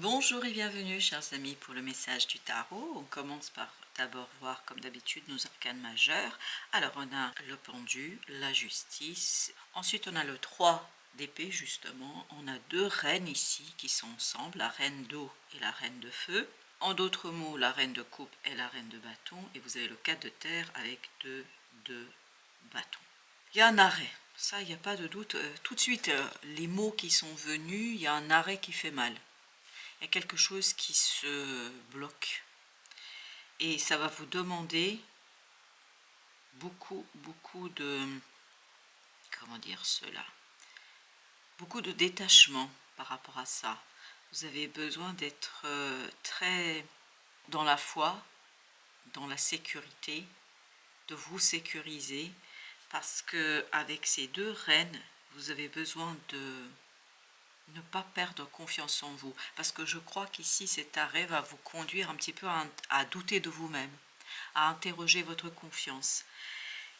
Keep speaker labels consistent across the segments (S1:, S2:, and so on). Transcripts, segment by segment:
S1: Bonjour et bienvenue chers amis pour le message du tarot. On commence par d'abord voir comme d'habitude nos arcanes majeurs. Alors on a le pendu, la justice, ensuite on a le 3 d'épée justement. On a deux reines ici qui sont ensemble, la reine d'eau et la reine de feu. En d'autres mots, la reine de coupe et la reine de bâton. Et vous avez le 4 de terre avec deux bâtons. Il y a un arrêt, ça il n'y a pas de doute. Tout de suite, les mots qui sont venus, il y a un arrêt qui fait mal. Il y a quelque chose qui se bloque. Et ça va vous demander beaucoup de... Comment dire cela? Beaucoup de détachement par rapport à ça. Vous avez besoin d'être très dans la foi, dans la sécurité, de vous sécuriser. Parce que avec ces deux reines, vous avez besoin de ne pas perdre confiance en vous. Parce que je crois qu'ici, cet arrêt va vous conduire un petit peu à douter de vous-même, à interroger votre confiance.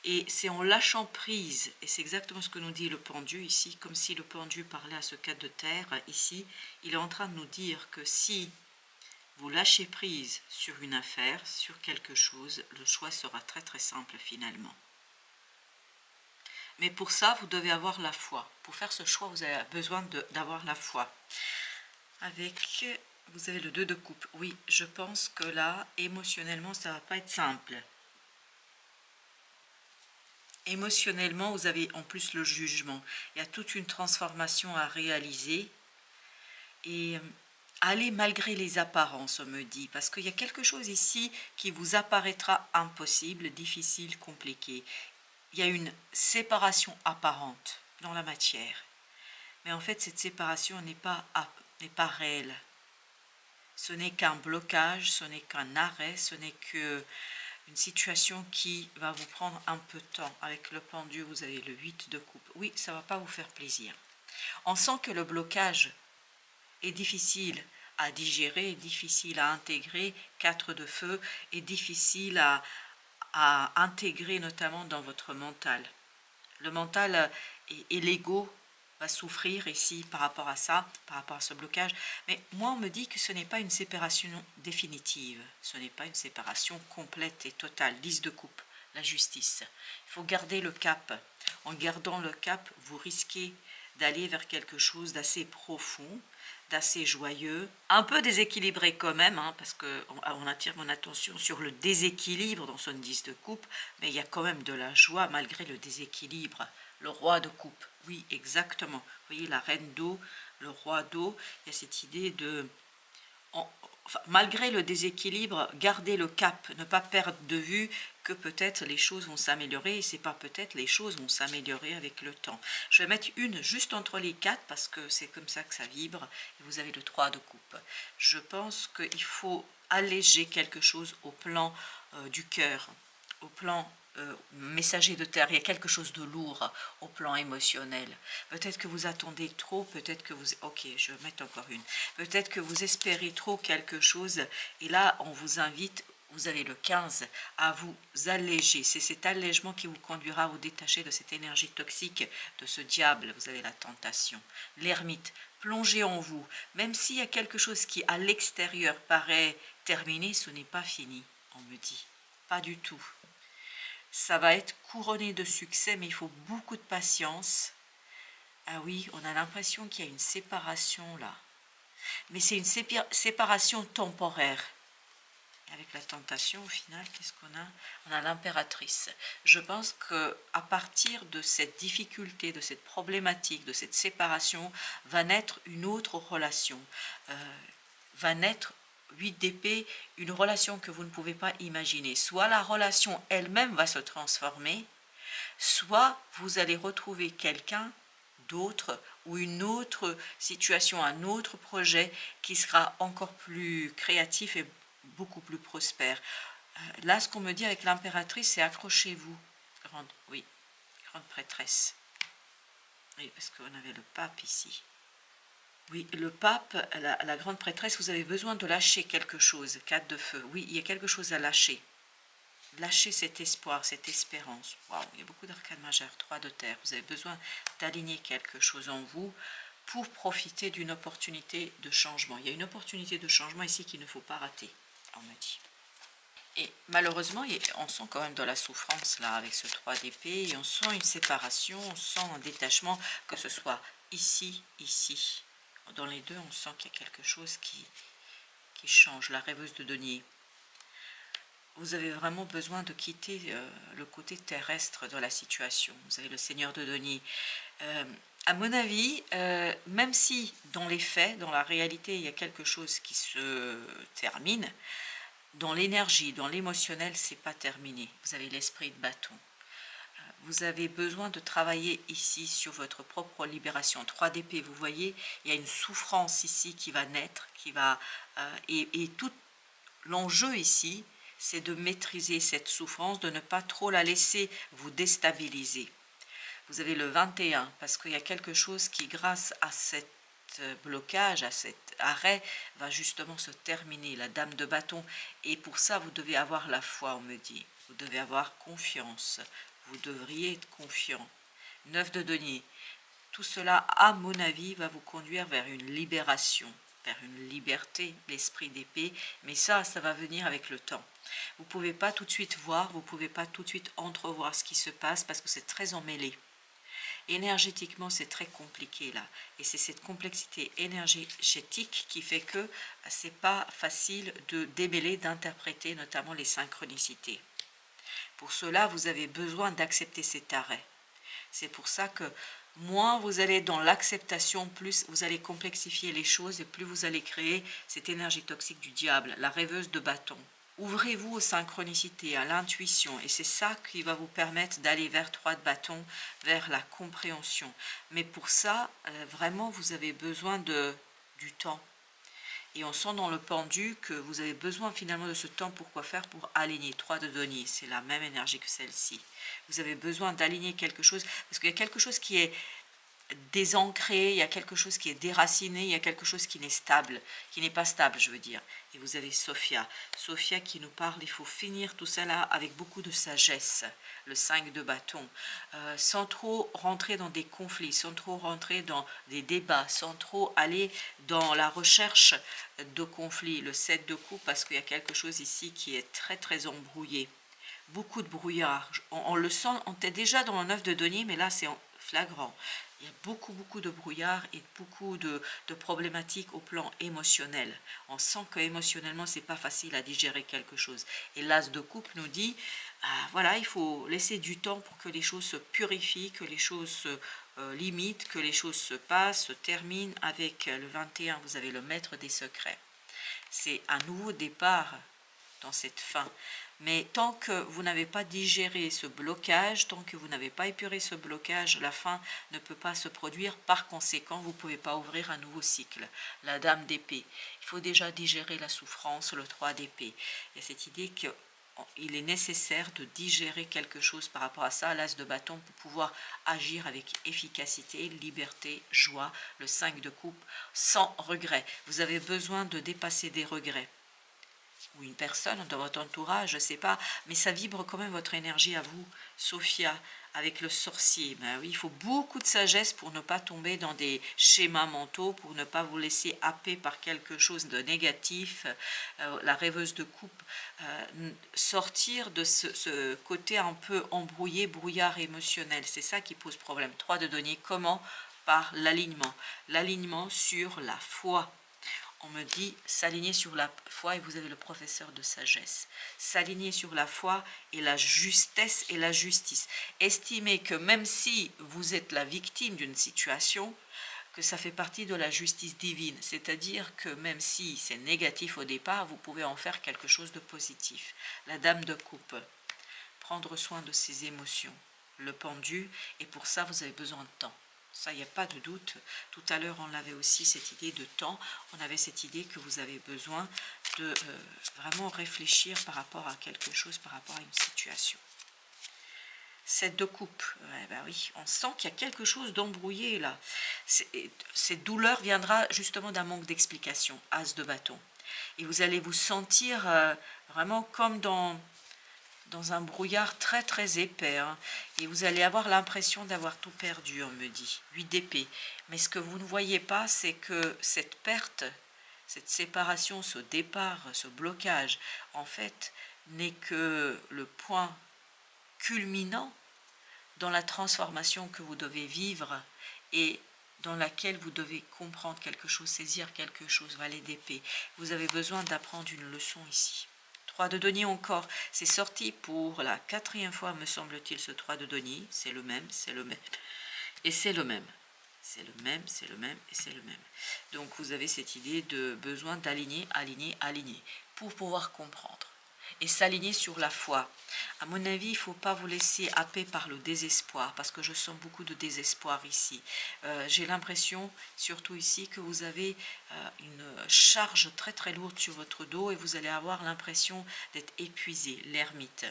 S1: Et c'est en lâchant prise, et c'est exactement ce que nous dit le pendu ici, comme si le pendu parlait à ce 4 de terre, ici, il est en train de nous dire que si vous lâchez prise sur une affaire, sur quelque chose, le choix sera très très simple finalement. Mais pour ça, vous devez avoir la foi. Pour faire ce choix, vous avez besoin d'avoir la foi. Avec, vous avez le 2 de coupe. Oui, je pense que là, émotionnellement, ça ne va pas être simple. Émotionnellement, vous avez en plus le jugement. Il y a toute une transformation à réaliser. Et allez malgré les apparences, on me dit. Parce qu'il y a quelque chose ici qui vous apparaîtra impossible, difficile, compliqué. Il y a une séparation apparente dans la matière. Mais en fait, cette séparation n'est pas réelle. Ce n'est qu'un blocage, ce n'est qu'un arrêt, ce n'est qu'une situation qui va vous prendre un peu de temps. Avec le pendu, vous avez le 8 de coupe. Oui, ça ne va pas vous faire plaisir. On sent que le blocage est difficile à digérer, difficile à intégrer, 4 de feu, est difficile à intégrer notamment dans votre mental. Le mental et l'ego va souffrir ici par rapport à ça, par rapport à ce blocage. Mais moi, on me dit que ce n'est pas une séparation définitive, ce n'est pas une séparation complète et totale. 10 de coupe, la justice. Il faut garder le cap. En gardant le cap, vous risquez d'aller vers quelque chose d'assez profond, d'assez joyeux, un peu déséquilibré quand même, hein, parce qu'on attire mon attention sur le déséquilibre dans son 10 de coupe, mais il y a quand même de la joie malgré le déséquilibre. Le roi de coupe, oui, exactement. Vous voyez, la reine d'eau, le roi d'eau, il y a cette idée de... Enfin, malgré le déséquilibre, garder le cap, ne pas perdre de vue que peut-être les choses vont s'améliorer, et c'est pas peut-être, les choses vont s'améliorer avec le temps. Je vais mettre une juste entre les 4 parce que c'est comme ça que ça vibre, et vous avez le 3 de coupe. Je pense qu'il faut alléger quelque chose au plan du cœur, au plan messager de terre. Il y a quelque chose de lourd au plan émotionnel. Peut-être que vous attendez trop, peut-être que vous... Ok, je vais mettre encore une. Peut-être que vous espérez trop quelque chose, et là, on vous invite... Vous avez le 15 à vous alléger. C'est cet allègement qui vous conduira à vous détacher de cette énergie toxique, de ce diable. Vous avez la tentation. L'ermite, plongez en vous. Même s'il y a quelque chose qui, à l'extérieur, paraît terminé, ce n'est pas fini, on me dit. Pas du tout. Ça va être couronné de succès, mais il faut beaucoup de patience. Ah oui, on a l'impression qu'il y a une séparation là. Mais c'est une séparation temporaire. Avec la tentation, au final, qu'est-ce qu'on a? On a l'impératrice. Je pense qu'à partir de cette difficulté, de cette problématique, de cette séparation, va naître une autre relation. Va naître 8 d'épée, une relation que vous ne pouvez pas imaginer. Soit la relation elle-même va se transformer, soit vous allez retrouver quelqu'un d'autre ou une autre situation, un autre projet qui sera encore plus créatif et beaucoup plus prospère. Là, ce qu'on me dit avec l'impératrice, c'est accrochez-vous. Oui, grande prêtresse. Oui, parce qu'on avait le pape ici. Oui, le pape, la grande prêtresse, vous avez besoin de lâcher quelque chose. 4 de feu. Oui, il y a quelque chose à lâcher. Lâchez cet espoir, cette espérance. Waouh, il y a beaucoup d'arcanes majeures. 3 de terre. Vous avez besoin d'aligner quelque chose en vous pour profiter d'une opportunité de changement. Il y a une opportunité de changement ici qu'il ne faut pas rater, on me dit. Et malheureusement, on sent quand même de la souffrance là avec ce 3 d'épée, et on sent une séparation, on sent un détachement, que ce soit ici, ici. Dans les deux, on sent qu'il y a quelque chose qui change. La rêveuse de denier. Vous avez vraiment besoin de quitter le côté terrestre de la situation. Vous avez le seigneur de denier. À mon avis, même si dans les faits, dans la réalité, il y a quelque chose qui se termine, dans l'énergie, dans l'émotionnel, c'est pas terminé. Vous avez l'esprit de bâton. Vous avez besoin de travailler ici sur votre propre libération. 3 d'épée, vous voyez, il y a une souffrance ici qui va naître, et tout l'enjeu ici, c'est de maîtriser cette souffrance, de ne pas trop la laisser vous déstabiliser. Vous avez le 21, parce qu'il y a quelque chose qui, grâce à cet blocage, à cet arrêt, va justement se terminer, la dame de bâton. Et pour ça, vous devez avoir la foi, on me dit. Vous devez avoir confiance. Vous devriez être confiant. 9 de denier. Tout cela, à mon avis, va vous conduire vers une libération, vers une liberté, l'esprit d'épée. Mais ça va venir avec le temps. Vous ne pouvez pas tout de suite voir, vous ne pouvez pas tout de suite entrevoir ce qui se passe parce que c'est très emmêlé. Énergétiquement, c'est très compliqué là. Et c'est cette complexité énergétique qui fait que c'est pas facile de démêler, d'interpréter notamment les synchronicités. Pour cela, vous avez besoin d'accepter cet arrêt. C'est pour ça que moins vous allez dans l'acceptation, plus vous allez complexifier les choses et plus vous allez créer cette énergie toxique du diable, la rêveuse de bâton. Ouvrez-vous aux synchronicités, à l'intuition, et c'est ça qui va vous permettre d'aller vers 3 de bâton, vers la compréhension. Mais pour ça, vraiment, vous avez besoin du temps. Et on sent dans le pendu que vous avez besoin finalement de ce temps pour quoi faire? Pour aligner. 3 de denier, c'est la même énergie que celle-ci. Vous avez besoin d'aligner quelque chose, parce qu'il y a quelque chose qui est désancré, il y a quelque chose qui est déraciné, il y a quelque chose qui n'est stable, qui n'est pas stable, je veux dire. Et vous avez Sophia. Sophia qui nous parle, il faut finir tout cela avec beaucoup de sagesse, le 5 de bâton, sans trop rentrer dans des conflits, sans trop rentrer dans des débats, sans trop aller dans la recherche de conflits, le 7 de coupe, parce qu'il y a quelque chose ici qui est très très embrouillé. Beaucoup de brouillard, on le sent, on était déjà dans le 9 de denier, mais là c'est flagrant. Il y a beaucoup de brouillard et beaucoup de problématiques au plan émotionnel. On sent que émotionnellement, c'est pas facile à digérer quelque chose. Et l'as de coupe nous dit, voilà, il faut laisser du temps pour que les choses se purifient, que les choses se limitent, que les choses se passent, se terminent. Avec le 21, vous avez le maître des secrets. C'est un nouveau départ dans cette fin. Mais tant que vous n'avez pas digéré ce blocage, tant que vous n'avez pas épuré ce blocage, la fin ne peut pas se produire. Par conséquent, vous ne pouvez pas ouvrir un nouveau cycle. La dame d'épée, il faut déjà digérer la souffrance, le 3 d'épée. Il y a cette idée qu'il est nécessaire de digérer quelque chose par rapport à ça, l'as de bâton, pour pouvoir agir avec efficacité, liberté, joie, le 5 de coupe, sans regret. Vous avez besoin de dépasser des regrets. Ou une personne dans votre entourage, je ne sais pas, mais ça vibre quand même votre énergie à vous. Sophia, avec le sorcier, ben oui, il faut beaucoup de sagesse pour ne pas tomber dans des schémas mentaux, pour ne pas vous laisser happer par quelque chose de négatif. La rêveuse de coupe, sortir de ce côté un peu embrouillé, brouillard émotionnel, c'est ça qui pose problème. 3 de denier, comment? Par l'alignement. L'alignement sur la foi. On me dit s'aligner sur la foi, et vous avez le professeur de sagesse. S'aligner sur la foi et la justesse et la justice. Estimez que même si vous êtes la victime d'une situation, que ça fait partie de la justice divine. C'est-à-dire que même si c'est négatif au départ, vous pouvez en faire quelque chose de positif. La dame de coupe, prendre soin de ses émotions. Le pendu, et pour ça vous avez besoin de temps. Ça, il n'y a pas de doute. Tout à l'heure, on avait aussi cette idée de temps. On avait cette idée que vous avez besoin de vraiment réfléchir par rapport à quelque chose, par rapport à une situation. 7 de coupe. Ouais, ben oui, on sent qu'il y a quelque chose d'embrouillé là. Cette douleur viendra justement d'un manque d'explication. As de bâton. Et vous allez vous sentir vraiment comme dans dans un brouillard très très épais, hein, et vous allez avoir l'impression d'avoir tout perdu, on me dit. 8 d'épée. Mais ce que vous ne voyez pas, c'est que cette perte, cette séparation, ce départ, ce blocage, en fait, n'est que le point culminant dans la transformation que vous devez vivre et dans laquelle vous devez comprendre quelque chose, saisir quelque chose, valet d'épée. Vous avez besoin d'apprendre une leçon ici. 3 de denier encore, c'est sorti pour la 4e fois, me semble-t-il, ce 3 de denier. C'est le même, c'est le même, et c'est le même. C'est le même, c'est le même, et c'est le même. Donc vous avez cette idée de besoin d'aligner, aligner, aligner, pour pouvoir comprendre. Et s'aligner sur la foi. À mon avis, il ne faut pas vous laisser happer par le désespoir, parce que je sens beaucoup de désespoir ici. J'ai l'impression, surtout ici, que vous avez une charge très très lourde sur votre dos et vous allez avoir l'impression d'être épuisé, l'ermite.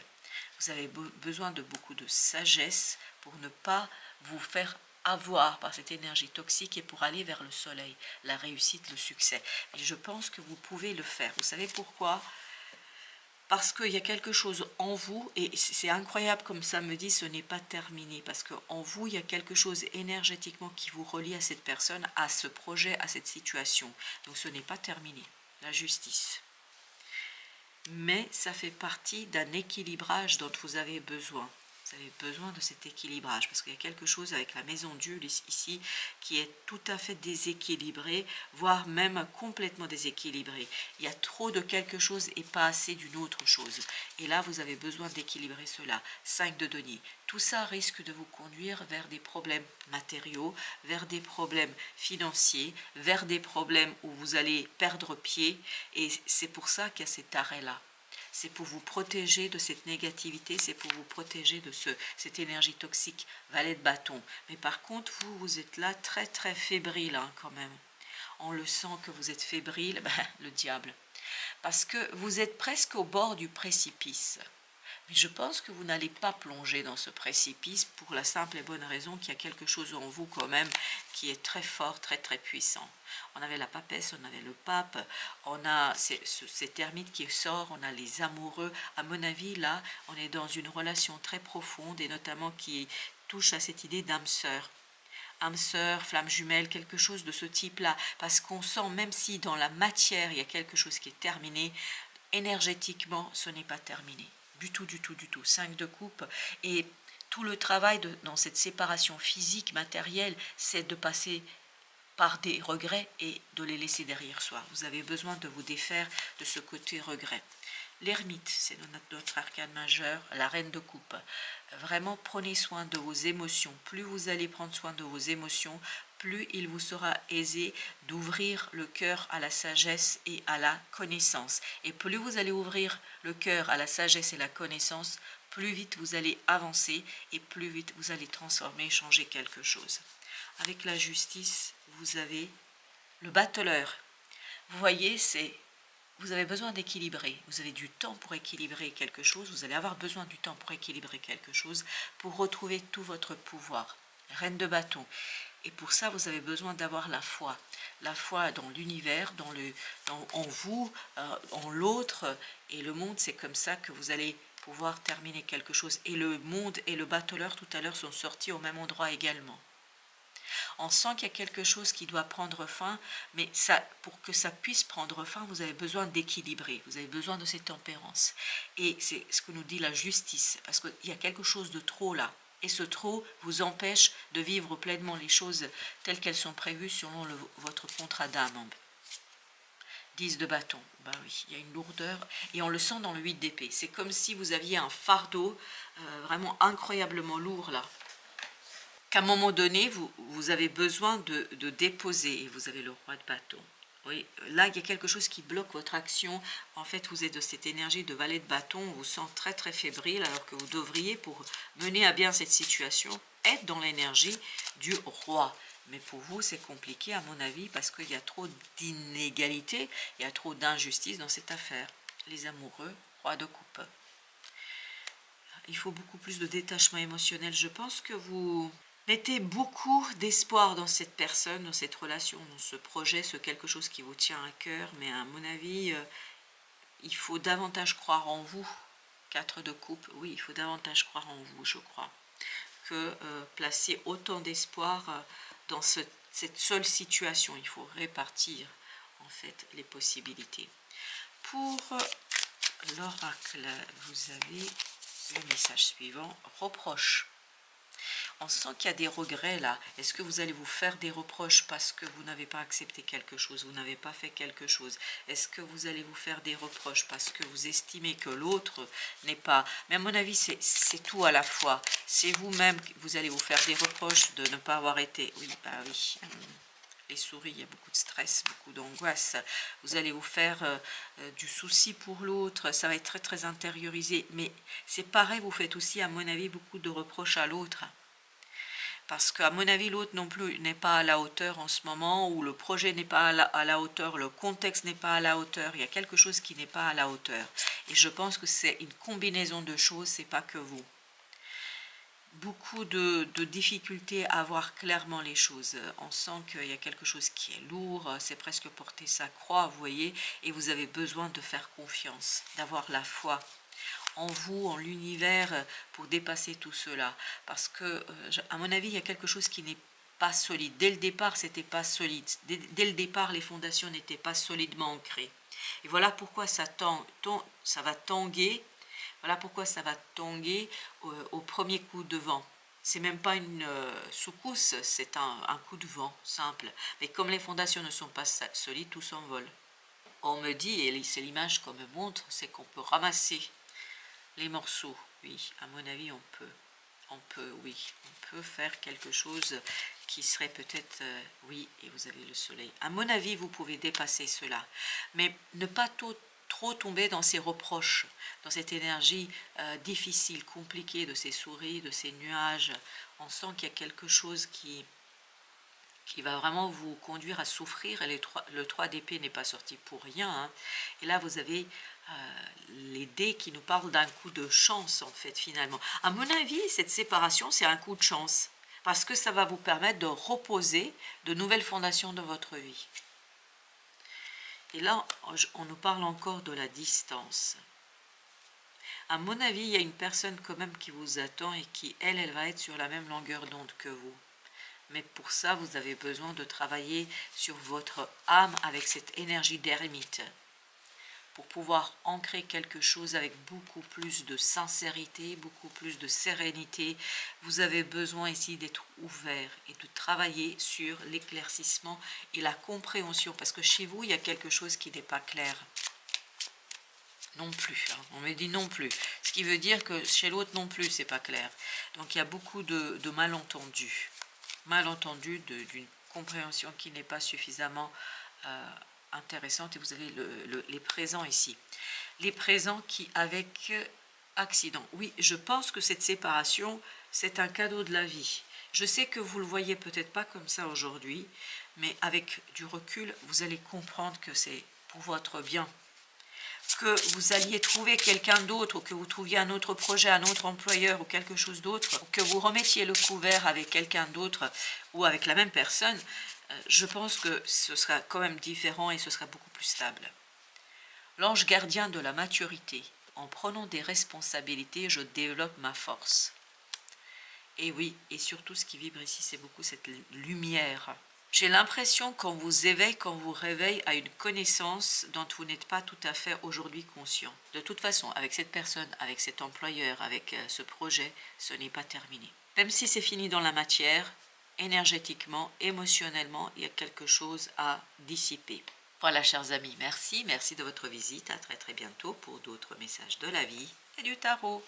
S1: Vous avez besoin de beaucoup de sagesse pour ne pas vous faire avoir par cette énergie toxique et pour aller vers le soleil, la réussite, le succès. Et je pense que vous pouvez le faire. Vous savez pourquoi ? Parce qu'il y a quelque chose en vous, et c'est incroyable comme ça me dit, ce n'est pas terminé, parce qu'en vous, il y a quelque chose énergétiquement qui vous relie à cette personne, à ce projet, à cette situation. Donc ce n'est pas terminé, la justice. Mais ça fait partie d'un équilibrage dont vous avez besoin. Vous avez besoin de cet équilibrage, parce qu'il y a quelque chose avec la maison d'Ulle ici qui est tout à fait déséquilibré, voire même complètement déséquilibré. Il y a trop de quelque chose et pas assez d'une autre chose. Et là, vous avez besoin d'équilibrer cela. 5 de denier. Tout ça risque de vous conduire vers des problèmes matériaux, vers des problèmes financiers, vers des problèmes où vous allez perdre pied. Et c'est pour ça qu'il y a cet arrêt-là. C'est pour vous protéger de cette négativité, c'est pour vous protéger de cette énergie toxique, valet de bâton. Mais par contre, vous êtes là très très fébrile hein, quand même. On le sent que vous êtes fébrile, le diable. Parce que vous êtes presque au bord du précipice. Mais je pense que vous n'allez pas plonger dans ce précipice pour la simple et bonne raison qu'il y a quelque chose en vous quand même qui est très fort, très très puissant. On avait la papesse, on avait le pape, on a cet ermite qui sort, on a les amoureux. À mon avis, là, on est dans une relation très profonde et notamment qui touche à cette idée d'âme sœur. Âme sœur, flamme jumelle, quelque chose de ce type-là. Parce qu'on sent, même si dans la matière, il y a quelque chose qui est terminé, énergétiquement, ce n'est pas terminé. Du tout, du tout, du tout. 5 de coupe. Et tout le travail dans cette séparation physique, matérielle, c'est de passer par des regrets et de les laisser derrière soi. Vous avez besoin de vous défaire de ce côté regret. L'ermite, c'est notre arcane majeur, la reine de coupe. Vraiment, prenez soin de vos émotions. Plus vous allez prendre soin de vos émotions, plus il vous sera aisé d'ouvrir le cœur à la sagesse et à la connaissance. Et plus vous allez ouvrir le cœur à la sagesse et la connaissance, plus vite vous allez avancer et plus vite vous allez transformer, changer quelque chose. Avec la justice, vous avez le battleur. Vous voyez, vous avez besoin d'équilibrer. Vous avez du temps pour équilibrer quelque chose. Vous allez avoir besoin du temps pour équilibrer quelque chose, pour retrouver tout votre pouvoir. Reine de bâton. Et pour ça, vous avez besoin d'avoir la foi. La foi dans l'univers, en vous, en l'autre. Et le monde, c'est comme ça que vous allez pouvoir terminer quelque chose. Et le monde et le battleur, tout à l'heure, sont sortis au même endroit également. On sent qu'il y a quelque chose qui doit prendre fin, mais pour que ça puisse prendre fin, vous avez besoin d'équilibrer, vous avez besoin de cette tempérance. Et c'est ce que nous dit la justice, parce qu'il y a quelque chose de trop là. Et ce trop vous empêche de vivre pleinement les choses telles qu'elles sont prévues selon votre contrat d'âme. 10 de bâton, ben oui, il y a une lourdeur, et on le sent dans le 8 d'épée. C'est comme si vous aviez un fardeau vraiment incroyablement lourd là. Qu'à un moment donné, vous avez besoin de déposer, et vous avez le roi de bâton. Oui, là, il y a quelque chose qui bloque votre action. En fait, vous êtes de cette énergie de valet de bâton, on vous sent très très fébrile, alors que vous devriez, pour mener à bien cette situation, être dans l'énergie du roi. Mais pour vous, c'est compliqué à mon avis, parce qu'il y a trop d'inégalités, il y a trop d'injustice dans cette affaire. Les amoureux, roi de coupe. Il faut beaucoup plus de détachement émotionnel. Je pense que vous mettez beaucoup d'espoir dans cette personne, dans cette relation, dans ce projet, ce quelque chose qui vous tient à cœur. Mais à mon avis, il faut davantage croire en vous 4 de coupe, oui, il faut davantage croire en vous, je crois, que placer autant d'espoir dans cette seule situation. Il faut répartir, en fait, les possibilités. Pour l'oracle, vous avez le message suivant, reproche. On sent qu'il y a des regrets là. Est-ce que vous allez vous faire des reproches parce que vous n'avez pas accepté quelque chose, vous n'avez pas fait quelque chose? Est-ce que vous allez vous faire des reproches parce que vous estimez que l'autre n'est pas... Mais à mon avis, c'est tout à la fois. C'est vous-même que vous allez vous faire des reproches de ne pas avoir été... Oui, bah oui. Les souris, il y a beaucoup de stress, beaucoup d'angoisse. Vous allez vous faire du souci pour l'autre, ça va être très très intériorisé. Mais c'est pareil, vous faites aussi, à mon avis, beaucoup de reproches à l'autre. Parce qu'à mon avis, l'autre non plus n'est pas à la hauteur en ce moment, ou le projet n'est pas à la hauteur, le contexte n'est pas à la hauteur. Il y a quelque chose qui n'est pas à la hauteur. Et je pense que c'est une combinaison de choses, c'est pas que vous. Beaucoup de difficultés à voir clairement les choses. On sent qu'il y a quelque chose qui est lourd, c'est presque porter sa croix, vous voyez, et vous avez besoin de faire confiance, d'avoir la foi en vous, en l'univers, pour dépasser tout cela. Parce que, à mon avis, il y a quelque chose qui n'est pas solide. Dès le départ, c'était pas solide. Dès le départ, les fondations n'étaient pas solidement ancrées. Et voilà pourquoi ça va tanguer. Voilà pourquoi ça va tanguer au premier coup de vent. C'est même pas une secousse, c'est un coup de vent simple. Mais comme les fondations ne sont pas solides, tout s'envole. On me dit, et c'est l'image qu'on me montre, c'est qu'on peut ramasser les morceaux. Oui, à mon avis, oui, on peut faire quelque chose qui serait peut-être, oui, et vous avez le soleil. À mon avis, vous pouvez dépasser cela, mais ne pas trop tomber dans ces reproches, dans cette énergie difficile, compliquée de ces souris, de ces nuages. On sent qu'il y a quelque chose qui va vraiment vous conduire à souffrir. Et le 3 d'épée n'est pas sorti pour rien. Hein. Et là, vous avez les dés qui nous parlent d'un coup de chance, en fait, finalement. À mon avis, cette séparation, c'est un coup de chance. Parce que ça va vous permettre de reposer de nouvelles fondations de votre vie. Et là, on nous parle encore de la distance. À mon avis, il y a une personne quand même qui vous attend et qui, elle va être sur la même longueur d'onde que vous. Mais pour ça, vous avez besoin de travailler sur votre âme avec cette énergie d'ermite. Pour pouvoir ancrer quelque chose avec beaucoup plus de sincérité, beaucoup plus de sérénité, vous avez besoin ici d'être ouvert et de travailler sur l'éclaircissement et la compréhension. Parce que chez vous, il y a quelque chose qui n'est pas clair. Non plus, hein. On me dit non plus. Ce qui veut dire que chez l'autre non plus, c'est pas clair. Donc il y a beaucoup de malentendus. Malentendus d'une compréhension qui n'est pas suffisamment intéressante. Et vous avez les présents ici. Les présents qui, avec accident. Oui, je pense que cette séparation, c'est un cadeau de la vie. Je sais que vous ne le voyez peut-être pas comme ça aujourd'hui, mais avec du recul, vous allez comprendre que c'est pour votre bien. Que vous alliez trouver quelqu'un d'autre, ou que vous trouviez un autre projet, un autre employeur, ou quelque chose d'autre, ou que vous remettiez le couvert avec quelqu'un d'autre, ou avec la même personne, je pense que ce sera quand même différent et ce sera beaucoup plus stable. L'ange gardien de la maturité. En prenant des responsabilités, je développe ma force. Et oui, et surtout ce qui vibre ici, c'est beaucoup cette lumière. J'ai l'impression qu'on vous éveille, qu'on vous réveille à une connaissance dont vous n'êtes pas tout à fait aujourd'hui conscient. De toute façon, avec cette personne, avec cet employeur, avec ce projet, ce n'est pas terminé. Même si c'est fini dans la matière, énergétiquement, émotionnellement, il y a quelque chose à dissiper. Voilà, chers amis, merci de votre visite. À très très bientôt pour d'autres messages de la vie et du tarot.